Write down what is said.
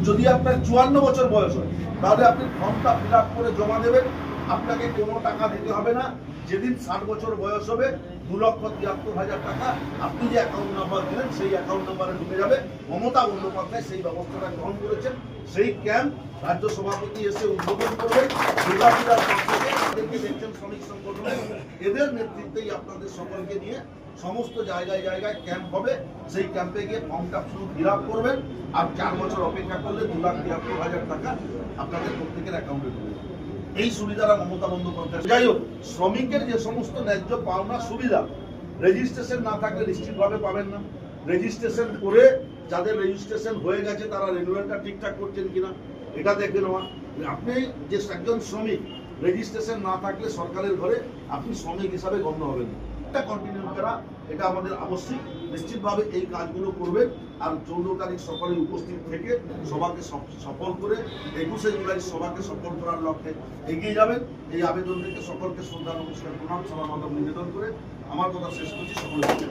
যদি আপনার 54 বছর বয়স হয় তাহলে আপনি ফর্মটা ফিল আপ করে জমা দেবেন, আপনাকে কোনো টাকা দিতে হবে না। যেদিন 60 বছর বয়স হবে 2,73,000 টাকা আপনি যে অ্যাকাউন্ট নাম্বার দিলেন সেই অ্যাকাউন্ট নাম্বারে ঢুকে যাবে। মমতা বন্দ্যোপাধ্যায় সেই ব্যবস্থাটা গ্রহণ করেছেন। সেই ক্যাম্প রাজ্য সভাপতি এসে উদ্বোধন করবেন। দুর্গাপূজার পর থেকে তাদেরকে দেখছেন শ্রমিক সংগঠন, এদের নেতৃত্বেই আপনাদের সকলকে নিয়ে সমস্ত জায়গায় জায়গায় ক্যাম্প হবে। সেই ক্যাম্পে গিয়ে ফর্মটা শুধু ফিল আপ করবেন, আর 4 বছর অপেক্ষা করলে 2,73,000 টাকা আপনাদের প্রত্যেকের অ্যাকাউন্টে ঢুকবে। এই সুবিধাটা মমতা বন্দ্যোপাধ্যায়। যাই হোক, শ্রমিকের যে সমস্ত ন্যায্য পাওনা সুবিধা রেজিস্ট্রেশন না থাকলে নিশ্চিতভাবে পাবেন না। রেজিস্ট্রেশন করে যাদের রেজিস্ট্রেশন হয়ে গেছে তারা রেনুয়ালটা ঠিকঠাক করছেন কিনা এটা দেখে নেওয়া। আপনি যে একজন শ্রমিক রেজিস্ট্রেশন না থাকলে সরকারের ঘরে আপনি শ্রমিক হিসাবে গণ্য হবেন না। এটা কন্টিনিউ করা এটা আমাদের আবশ্যিক। নিশ্চিতভাবে এই কাজগুলো করবেন। আর 14 তারিখ সকালে উপস্থিত থেকে সভাকে সফল করে 21শে জুলাই সভাকে সফল করার লক্ষ্যে এগিয়ে যাবেন। এই আবেদন থেকে সকলকে শ্রদ্ধা নমস্কার প্রণাম সালাম নিবেদন করে আমার কথা শেষ করছি। সকলকে